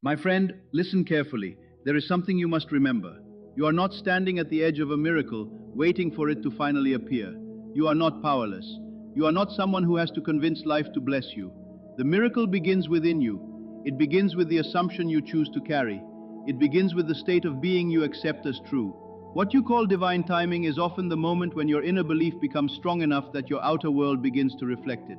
My friend, listen carefully. There is something you must remember. You are not standing at the edge of a miracle, waiting for it to finally appear. You are not powerless. You are not someone who has to convince life to bless you. The miracle begins within you. It begins with the assumption you choose to carry. It begins with the state of being you accept as true. What you call divine timing is often the moment when your inner belief becomes strong enough that your outer world begins to reflect it.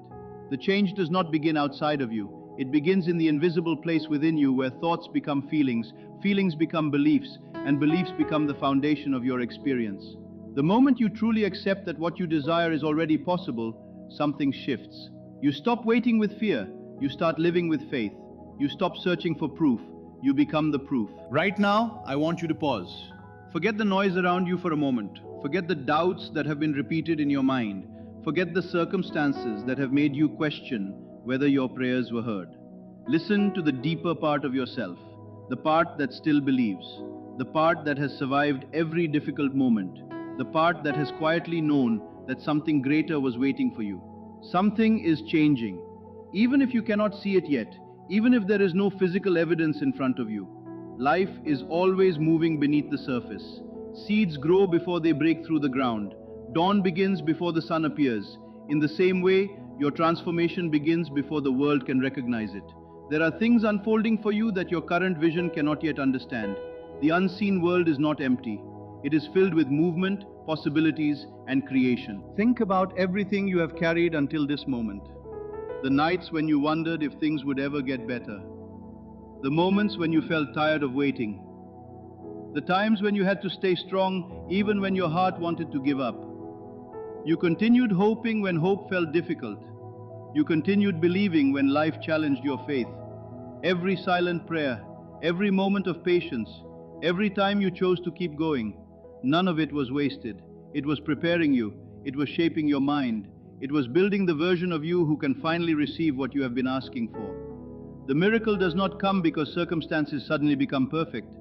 The change does not begin outside of you. It begins in the invisible place within you where thoughts become feelings, feelings become beliefs, and beliefs become the foundation of your experience. The moment you truly accept that what you desire is already possible, something shifts. You stop waiting with fear. You start living with faith. You stop searching for proof. You become the proof. Right now, I want you to pause. Forget the noise around you for a moment. Forget the doubts that have been repeated in your mind. Forget the circumstances that have made you question whether your prayers were heard. Listen to the deeper part of yourself, the part that still believes, the part that has survived every difficult moment, the part that has quietly known that something greater was waiting for you. Something is changing. Even if you cannot see it yet, even if there is no physical evidence in front of you, life is always moving beneath the surface. Seeds grow before they break through the ground. Dawn begins before the sun appears. In the same way, your transformation begins before the world can recognize it. There are things unfolding for you that your current vision cannot yet understand. The unseen world is not empty. It is filled with movement, possibilities, and creation. Think about everything you have carried until this moment. The nights when you wondered if things would ever get better. The moments when you felt tired of waiting. The times when you had to stay strong even when your heart wanted to give up. You continued hoping when hope felt difficult. You continued believing when life challenged your faith. Every silent prayer, every moment of patience, every time you chose to keep going, none of it was wasted. It was preparing you. It was shaping your mind. It was building the version of you who can finally receive what you have been asking for. The miracle does not come because circumstances suddenly become perfect.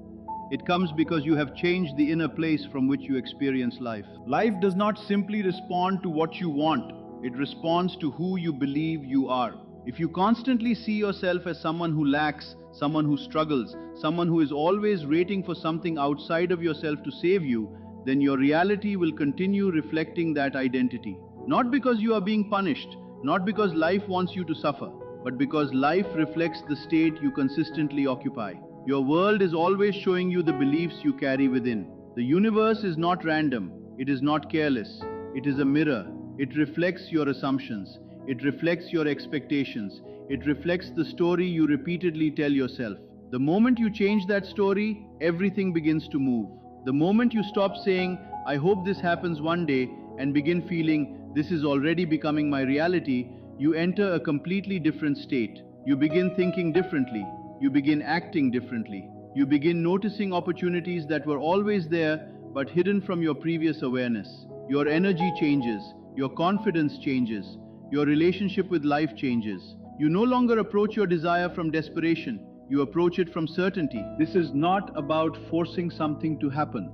It comes because you have changed the inner place from which you experience life. Life does not simply respond to what you want. It responds to who you believe you are. If you constantly see yourself as someone who lacks, someone who struggles, someone who is always waiting for something outside of yourself to save you, then your reality will continue reflecting that identity. Not because you are being punished, not because life wants you to suffer, but because life reflects the state you consistently occupy. Your world is always showing you the beliefs you carry within. The universe is not random. It is not careless. It is a mirror. It reflects your assumptions. It reflects your expectations. It reflects the story you repeatedly tell yourself. The moment you change that story, everything begins to move. The moment you stop saying, "I hope this happens one day," and begin feeling, "This is already becoming my reality," you enter a completely different state. You begin thinking differently. You begin acting differently. You begin noticing opportunities that were always there but hidden from your previous awareness. Your energy changes. Your confidence changes. Your relationship with life changes. You no longer approach your desire from desperation. You approach it from certainty. This is not about forcing something to happen.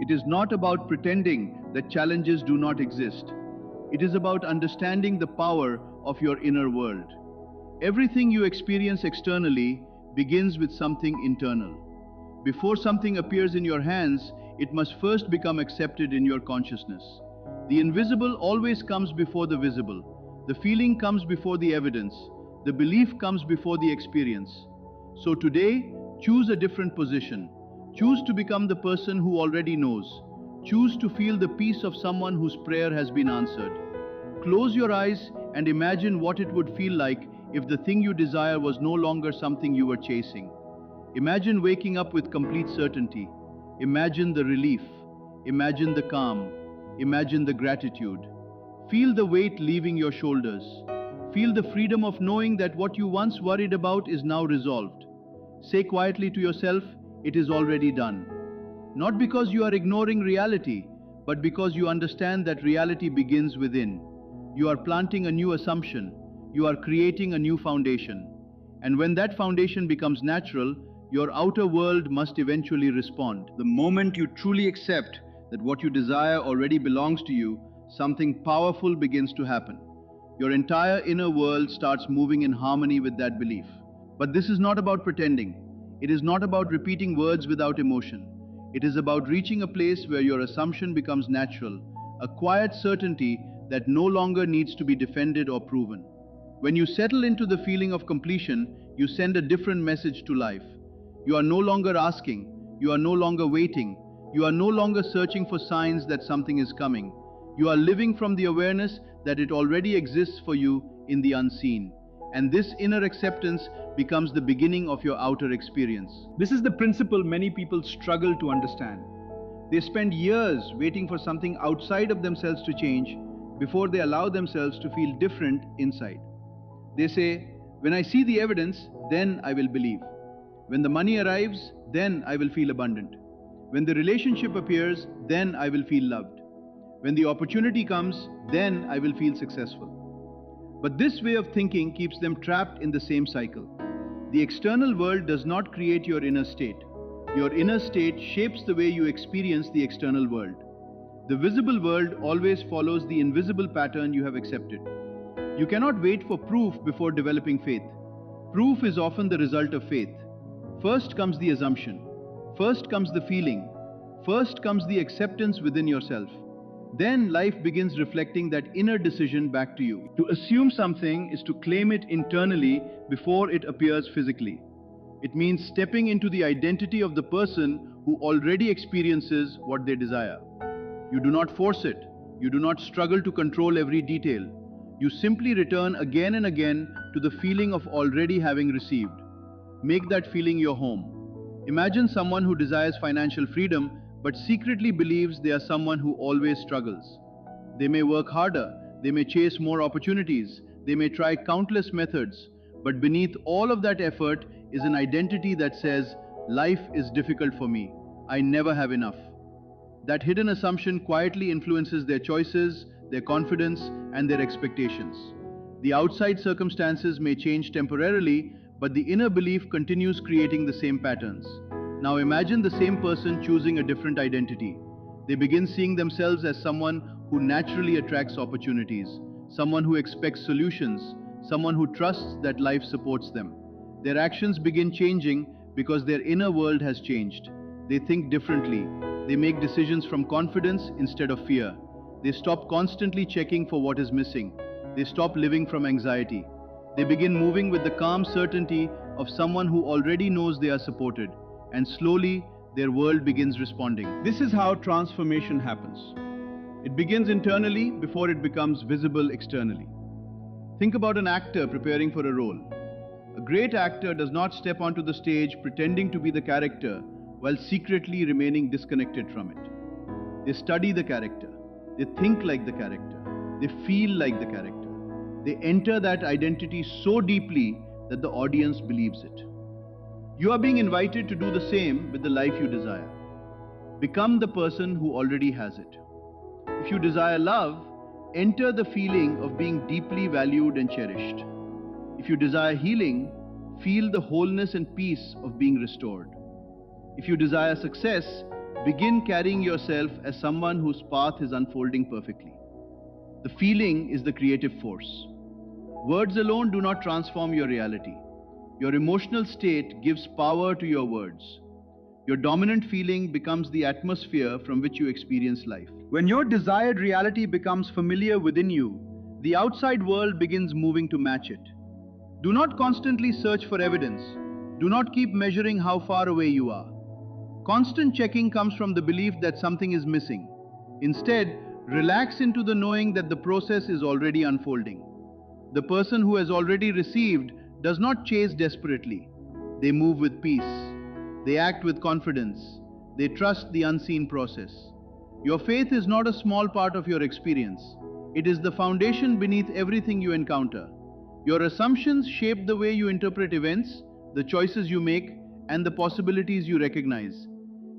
It is not about pretending that challenges do not exist. It is about understanding the power of your inner world. Everything you experience externally begins with something internal. Before something appears in your hands, it must first become accepted in your consciousness. The invisible always comes before the visible. The feeling comes before the evidence. The belief comes before the experience. So today, choose a different position. Choose to become the person who already knows. Choose to feel the peace of someone whose prayer has been answered. Close your eyes and imagine what it would feel like if the thing you desire was no longer something you were chasing. Imagine waking up with complete certainty. Imagine the relief. Imagine the calm. Imagine the gratitude. Feel the weight leaving your shoulders. Feel the freedom of knowing that what you once worried about is now resolved. Say quietly to yourself, "It is already done." Not because you are ignoring reality, but because you understand that reality begins within. You are planting a new assumption. You are creating a new foundation. And when that foundation becomes natural, your outer world must eventually respond. The moment you truly accept that what you desire already belongs to you, something powerful begins to happen. Your entire inner world starts moving in harmony with that belief. But this is not about pretending. It is not about repeating words without emotion. It is about reaching a place where your assumption becomes natural, a quiet certainty that no longer needs to be defended or proven. When you settle into the feeling of completion, you send a different message to life. You are no longer asking, you are no longer waiting, you are no longer searching for signs that something is coming. You are living from the awareness that it already exists for you in the unseen. And this inner acceptance becomes the beginning of your outer experience. This is the principle many people struggle to understand. They spend years waiting for something outside of themselves to change before they allow themselves to feel different inside. They say, when I see the evidence, then I will believe. When the money arrives, then I will feel abundant. When the relationship appears, then I will feel loved. When the opportunity comes, then I will feel successful. But this way of thinking keeps them trapped in the same cycle. The external world does not create your inner state. Your inner state shapes the way you experience the external world. The visible world always follows the invisible pattern you have accepted. You cannot wait for proof before developing faith. Proof is often the result of faith. First comes the assumption. First comes the feeling. First comes the acceptance within yourself. Then life begins reflecting that inner decision back to you. To assume something is to claim it internally before it appears physically. It means stepping into the identity of the person who already experiences what they desire. You do not force it. You do not struggle to control every detail. You simply return again and again to the feeling of already having received. Make that feeling your home. Imagine someone who desires financial freedom but secretly believes they are someone who always struggles. They may work harder, they may chase more opportunities, they may try countless methods, but beneath all of that effort is an identity that says, life is difficult for me, I never have enough. That hidden assumption quietly influences their choices, their confidence, and their expectations. The outside circumstances may change temporarily, but the inner belief continues creating the same patterns. Now imagine the same person choosing a different identity. They begin seeing themselves as someone who naturally attracts opportunities, someone who expects solutions, someone who trusts that life supports them. Their actions begin changing because their inner world has changed. They think differently. They make decisions from confidence instead of fear. They stop constantly checking for what is missing. They stop living from anxiety. They begin moving with the calm certainty of someone who already knows they are supported. And slowly, their world begins responding. This is how transformation happens. It begins internally before it becomes visible externally. Think about an actor preparing for a role. A great actor does not step onto the stage pretending to be the character while secretly remaining disconnected from it. They study the character. They think like the character. They feel like the character. They enter that identity so deeply that the audience believes it. You are being invited to do the same with the life you desire. Become the person who already has it. If you desire love, enter the feeling of being deeply valued and cherished. If you desire healing, feel the wholeness and peace of being restored. If you desire success, begin carrying yourself as someone whose path is unfolding perfectly. The feeling is the creative force. Words alone do not transform your reality. Your emotional state gives power to your words. Your dominant feeling becomes the atmosphere from which you experience life. When your desired reality becomes familiar within you, the outside world begins moving to match it. Do not constantly search for evidence. Do not keep measuring how far away you are. Constant checking comes from the belief that something is missing. Instead, relax into the knowing that the process is already unfolding. The person who has already received does not chase desperately. They move with peace. They act with confidence. They trust the unseen process. Your faith is not a small part of your experience. It is the foundation beneath everything you encounter. Your assumptions shape the way you interpret events, the choices you make, and the possibilities you recognize.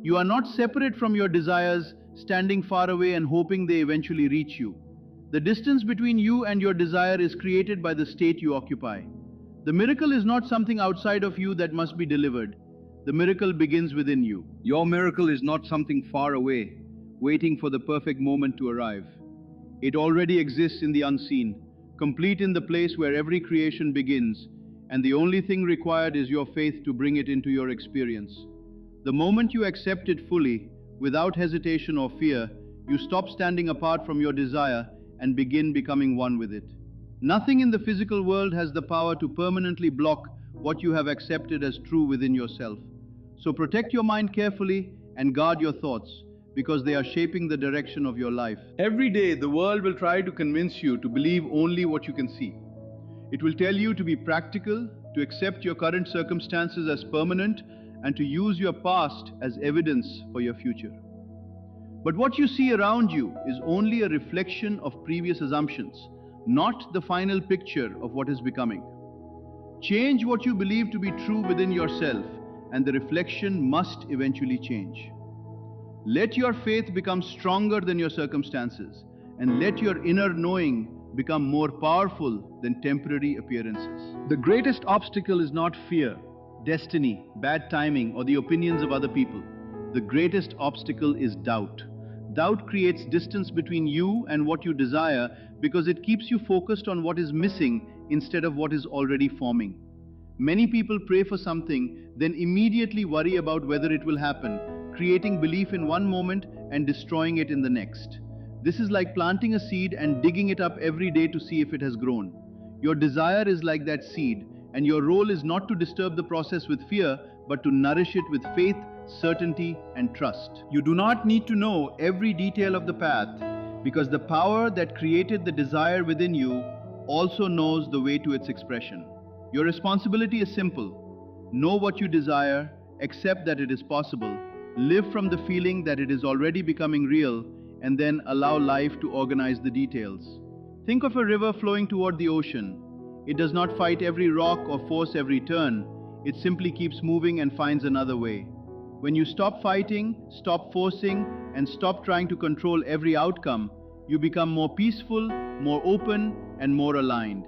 You are not separate from your desires, standing far away and hoping they eventually reach you. The distance between you and your desire is created by the state you occupy. The miracle is not something outside of you that must be delivered. The miracle begins within you. Your miracle is not something far away, waiting for the perfect moment to arrive. It already exists in the unseen, complete in the place where every creation begins, and the only thing required is your faith to bring it into your experience. The moment you accept it fully, without hesitation or fear, you stop standing apart from your desire and begin becoming one with it. Nothing in the physical world has the power to permanently block what you have accepted as true within yourself. So protect your mind carefully and guard your thoughts, because they are shaping the direction of your life. Every day, the world will try to convince you to believe only what you can see. It will tell you to be practical, to accept your current circumstances as permanent, and to use your past as evidence for your future. But what you see around you is only a reflection of previous assumptions, not the final picture of what is becoming. Change what you believe to be true within yourself, and the reflection must eventually change. Let your faith become stronger than your circumstances, and let your inner knowing become more powerful than temporary appearances. The greatest obstacle is not fear, destiny, bad timing, or the opinions of other people. The greatest obstacle is doubt. Doubt creates distance between you and what you desire because it keeps you focused on what is missing instead of what is already forming. Many people pray for something, then immediately worry about whether it will happen, creating belief in one moment and destroying it in the next. This is like planting a seed and digging it up every day to see if it has grown. Your desire is like that seed, and your role is not to disturb the process with fear, but to nourish it with faith, certainty, and trust. You do not need to know every detail of the path, because the power that created the desire within you also knows the way to its expression. Your responsibility is simple. Know what you desire, accept that it is possible, live from the feeling that it is already becoming real, and then allow life to organize the details. Think of a river flowing toward the ocean. It does not fight every rock or force every turn. It simply keeps moving and finds another way. When you stop fighting, stop forcing, and stop trying to control every outcome, you become more peaceful, more open, and more aligned.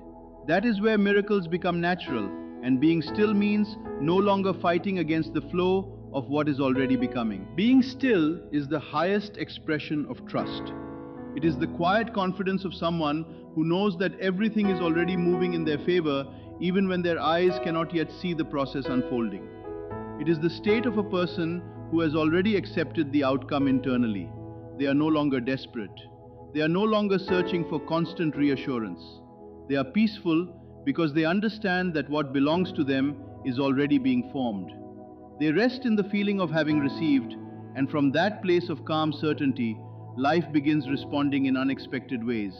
That is where miracles become natural, and being still means no longer fighting against the flow of what is already becoming. Being still is the highest expression of trust. It is the quiet confidence of someone who knows that everything is already moving in their favor, even when their eyes cannot yet see the process unfolding. It is the state of a person who has already accepted the outcome internally. They are no longer desperate. They are no longer searching for constant reassurance. They are peaceful because they understand that what belongs to them is already being formed. They rest in the feeling of having received, and from that place of calm certainty, life begins responding in unexpected ways.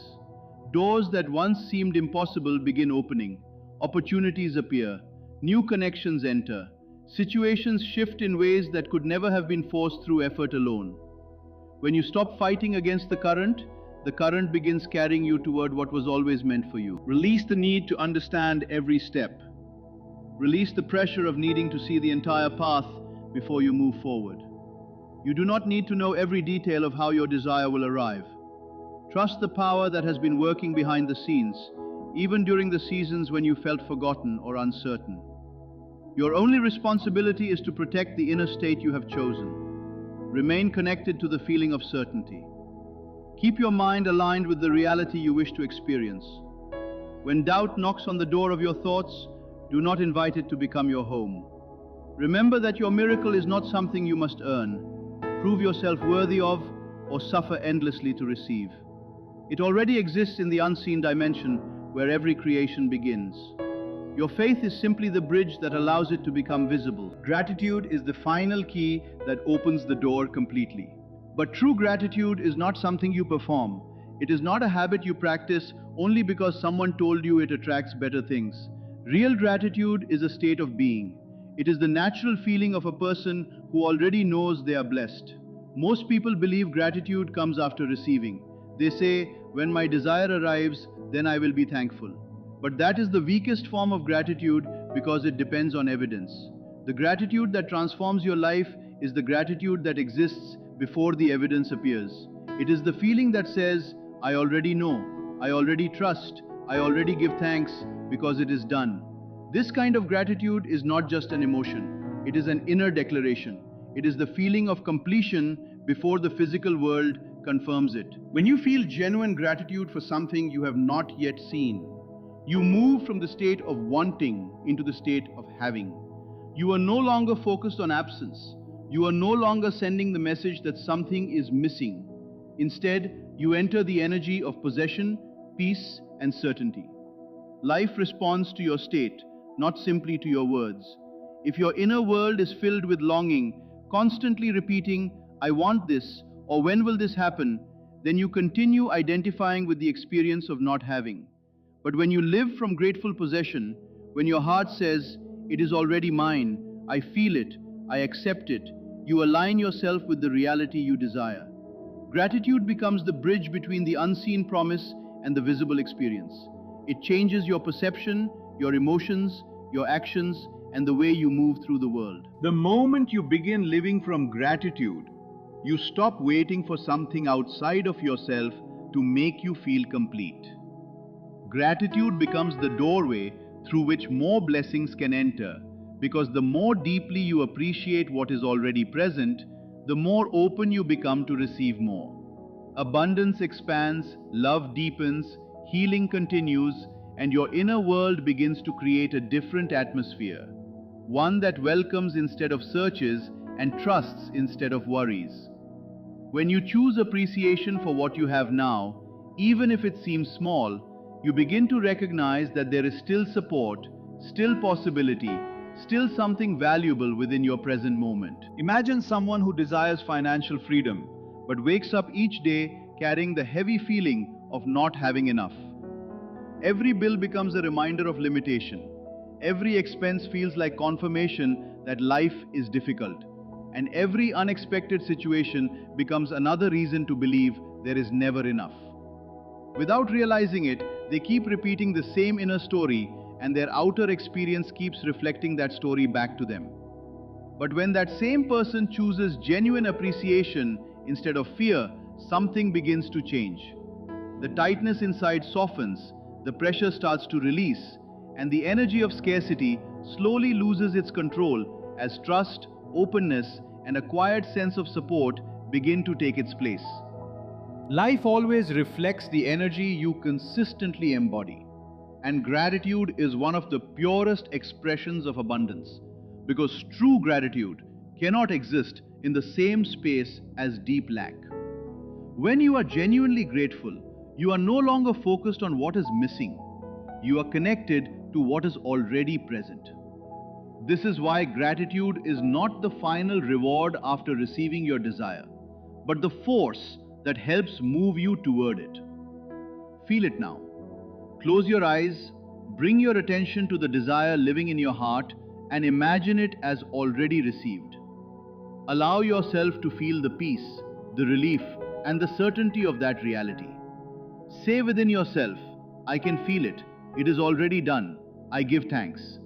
Doors that once seemed impossible begin opening. Opportunities appear. New connections enter. Situations shift in ways that could never have been forced through effort alone. When you stop fighting against the current begins carrying you toward what was always meant for you. Release the need to understand every step. Release the pressure of needing to see the entire path before you move forward. You do not need to know every detail of how your desire will arrive. Trust the power that has been working behind the scenes, even during the seasons when you felt forgotten or uncertain. Your only responsibility is to protect the inner state you have chosen. Remain connected to the feeling of certainty. Keep your mind aligned with the reality you wish to experience. When doubt knocks on the door of your thoughts, do not invite it to become your home. Remember that your miracle is not something you must earn, prove yourself worthy of, or suffer endlessly to receive. It already exists in the unseen dimension where every creation begins. Your faith is simply the bridge that allows it to become visible. Gratitude is the final key that opens the door completely. But true gratitude is not something you perform. It is not a habit you practice only because someone told you it attracts better things. Real gratitude is a state of being. It is the natural feeling of a person who already knows they are blessed. Most people believe gratitude comes after receiving. They say, when my desire arrives, then I will be thankful. But that is the weakest form of gratitude because it depends on evidence. The gratitude that transforms your life is the gratitude that exists before the evidence appears. It is the feeling that says, I already know, I already trust, I already give thanks because it is done. This kind of gratitude is not just an emotion, it is an inner declaration. It is the feeling of completion before the physical world confirms it. When you feel genuine gratitude for something you have not yet seen, You move from the state of wanting into the state of having. You are no longer focused on absence. You are no longer sending the message that something is missing. Instead, you enter the energy of possession, peace, and certainty. Life responds to your state, not simply to your words. If your inner world is filled with longing, constantly repeating, "I want this," or "when will this happen?" then you continue identifying with the experience of not having. But when you live from grateful possession, when your heart says, "It is already mine, I feel it, I accept it," you align yourself with the reality you desire. Gratitude becomes the bridge between the unseen promise and the visible experience. It changes your perception, your emotions, your actions, and the way you move through the world. The moment you begin living from gratitude, you stop waiting for something outside of yourself to make you feel complete. Gratitude becomes the doorway through which more blessings can enter, because the more deeply you appreciate what is already present, the more open you become to receive more. Abundance expands, love deepens, healing continues, and your inner world begins to create a different atmosphere, one that welcomes instead of searches and trusts instead of worries. When you choose appreciation for what you have now, even if it seems small, you begin to recognize that there is still support, still possibility, still something valuable within your present moment. Imagine someone who desires financial freedom, but wakes up each day carrying the heavy feeling of not having enough. Every bill becomes a reminder of limitation. Every expense feels like confirmation that life is difficult. And every unexpected situation becomes another reason to believe there is never enough. Without realizing it, they keep repeating the same inner story, and their outer experience keeps reflecting that story back to them. But when that same person chooses genuine appreciation instead of fear, something begins to change. The tightness inside softens, the pressure starts to release, and the energy of scarcity slowly loses its control as trust, openness, and a quiet sense of support begin to take its place. Life always reflects the energy you consistently embody. And gratitude is one of the purest expressions of abundance, because true gratitude cannot exist in the same space as deep lack. When you are genuinely grateful, you are no longer focused on what is missing. You are connected to what is already present. This is why gratitude is not the final reward after receiving your desire, but the force that helps move you toward it. Feel it now. Close your eyes, bring your attention to the desire living in your heart, and imagine it as already received. Allow yourself to feel the peace, the relief, and the certainty of that reality. Say within yourself, "I can feel it. It is already done. I give thanks."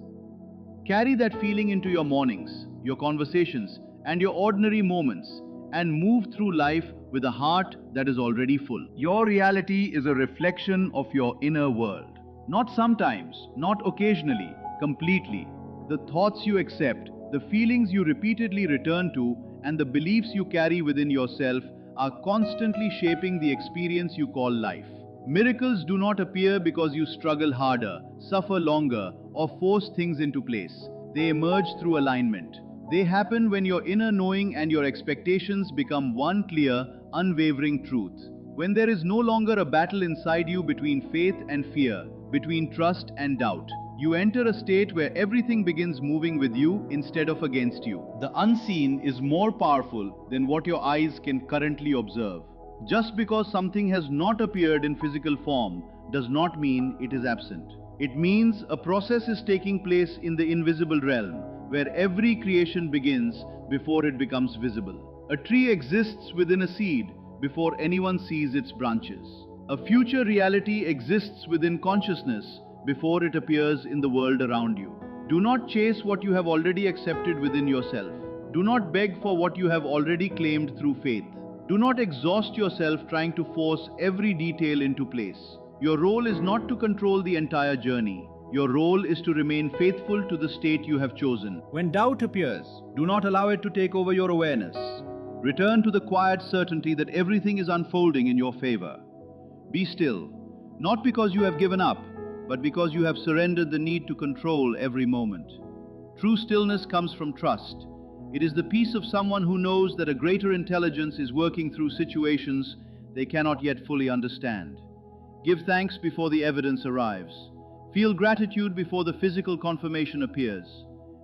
Carry that feeling into your mornings, your conversations, and your ordinary moments, and move through life with a heart that is already full. Your reality is a reflection of your inner world. Not sometimes, not occasionally, completely. The thoughts you accept, the feelings you repeatedly return to, and the beliefs you carry within yourself are constantly shaping the experience you call life. Miracles do not appear because you struggle harder, suffer longer, or force things into place. They emerge through alignment. They happen when your inner knowing and your expectations become one clear, unwavering truth. When there is no longer a battle inside you between faith and fear, between trust and doubt, you enter a state where everything begins moving with you instead of against you. The unseen is more powerful than what your eyes can currently observe. Just because something has not appeared in physical form does not mean it is absent. It means a process is taking place in the invisible realm, where every creation begins before it becomes visible. A tree exists within a seed before anyone sees its branches. A future reality exists within consciousness before it appears in the world around you. Do not chase what you have already accepted within yourself. Do not beg for what you have already claimed through faith. Do not exhaust yourself trying to force every detail into place. Your role is not to control the entire journey. Your role is to remain faithful to the state you have chosen. When doubt appears, do not allow it to take over your awareness. Return to the quiet certainty that everything is unfolding in your favor. Be still, not because you have given up, but because you have surrendered the need to control every moment. True stillness comes from trust. It is the peace of someone who knows that a greater intelligence is working through situations they cannot yet fully understand. Give thanks before the evidence arrives. Feel gratitude before the physical confirmation appears.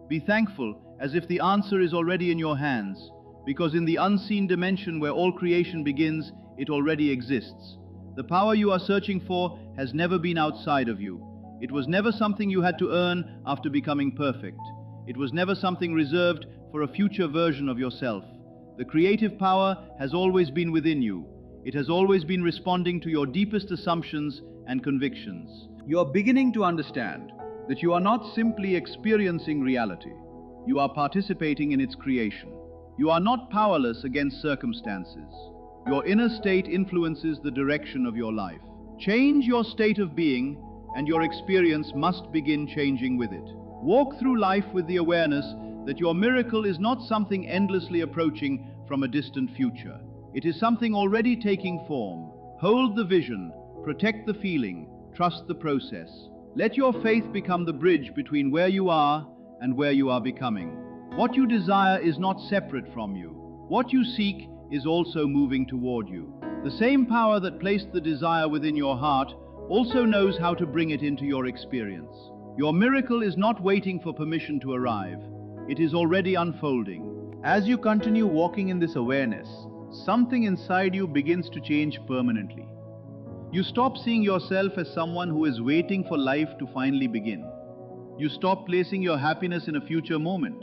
Be thankful as if the answer is already in your hands, because in the unseen dimension where all creation begins, it already exists. The power you are searching for has never been outside of you. It was never something you had to earn after becoming perfect. It was never something reserved for a future version of yourself. The creative power has always been within you. It has always been responding to your deepest assumptions and convictions. You are beginning to understand that you are not simply experiencing reality. You are participating in its creation. You are not powerless against circumstances. Your inner state influences the direction of your life. Change your state of being, and your experience must begin changing with it. Walk through life with the awareness that your miracle is not something endlessly approaching from a distant future. It is something already taking form. Hold the vision, protect the feeling, trust the process. Let your faith become the bridge between where you are and where you are becoming. What you desire is not separate from you. What you seek is also moving toward you. The same power that placed the desire within your heart also knows how to bring it into your experience. Your miracle is not waiting for permission to arrive. It is already unfolding. As you continue walking in this awareness, something inside you begins to change permanently. You stop seeing yourself as someone who is waiting for life to finally begin. You stop placing your happiness in a future moment.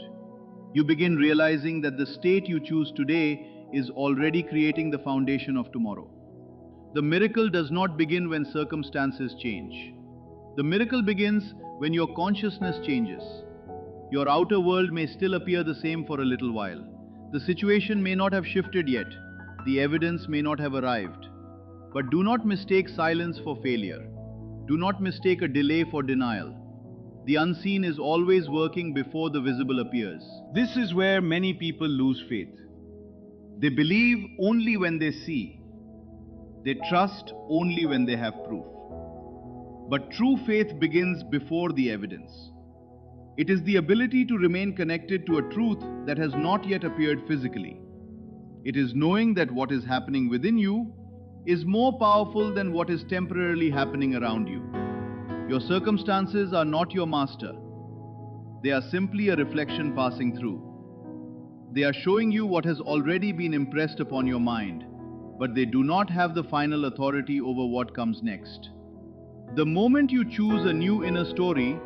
You begin realizing that the state you choose today is already creating the foundation of tomorrow. The miracle does not begin when circumstances change. The miracle begins when your consciousness changes. Your outer world may still appear the same for a little while. The situation may not have shifted yet. The evidence may not have arrived. But do not mistake silence for failure. Do not mistake a delay for denial. The unseen is always working before the visible appears. This is where many people lose faith. They believe only when they see. They trust only when they have proof. But true faith begins before the evidence. It is the ability to remain connected to a truth that has not yet appeared physically. It is knowing that what is happening within you is more powerful than what is temporarily happening around you. Your circumstances are not your master. They are simply a reflection passing through. They are showing you what has already been impressed upon your mind, but they do not have the final authority over what comes next. The moment you choose a new inner story,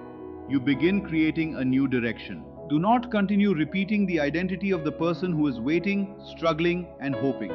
you begin creating a new direction. Do not continue repeating the identity of the person who is waiting, struggling, and hoping.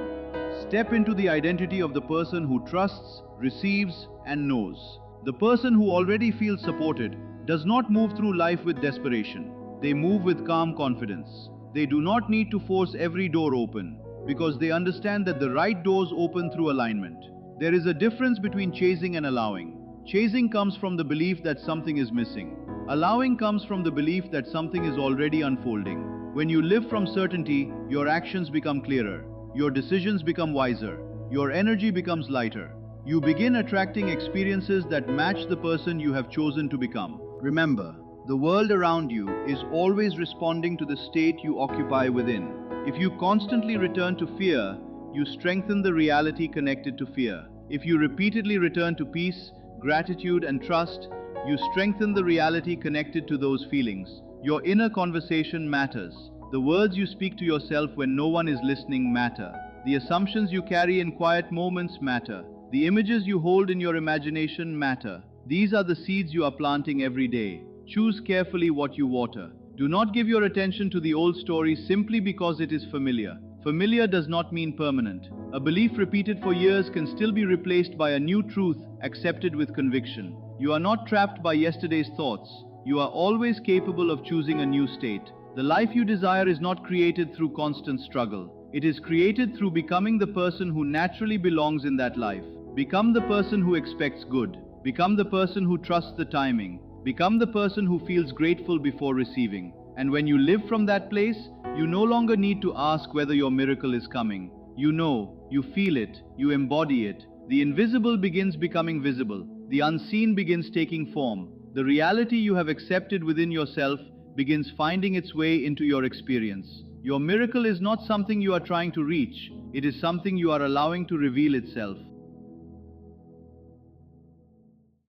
Step into the identity of the person who trusts, receives, and knows. The person who already feels supported does not move through life with desperation. They move with calm confidence. They do not need to force every door open, because they understand that the right doors open through alignment. There is a difference between chasing and allowing. Chasing comes from the belief that something is missing. Allowing comes from the belief that something is already unfolding. When you live from certainty, your actions become clearer. Your decisions become wiser. Your energy becomes lighter. You begin attracting experiences that match the person you have chosen to become. Remember, the world around you is always responding to the state you occupy within. If you constantly return to fear, you strengthen the reality connected to fear. If you repeatedly return to peace, gratitude, and trust, you strengthen the reality connected to those feelings. Your inner conversation matters. The words you speak to yourself when no one is listening matter. The assumptions you carry in quiet moments matter. The images you hold in your imagination matter. These are the seeds you are planting every day. Choose carefully what you water. Do not give your attention to the old story simply because it is familiar. Familiar does not mean permanent. A belief repeated for years can still be replaced by a new truth accepted with conviction. You are not trapped by yesterday's thoughts. You are always capable of choosing a new state. The life you desire is not created through constant struggle. It is created through becoming the person who naturally belongs in that life. Become the person who expects good. Become the person who trusts the timing. Become the person who feels grateful before receiving. And when you live from that place, you no longer need to ask whether your miracle is coming. You know, you feel it, you embody it. The invisible begins becoming visible. the unseen begins taking form. The reality you have accepted within yourself begins finding its way into your experience. Your miracle is not something you are trying to reach, it is something you are allowing to reveal itself.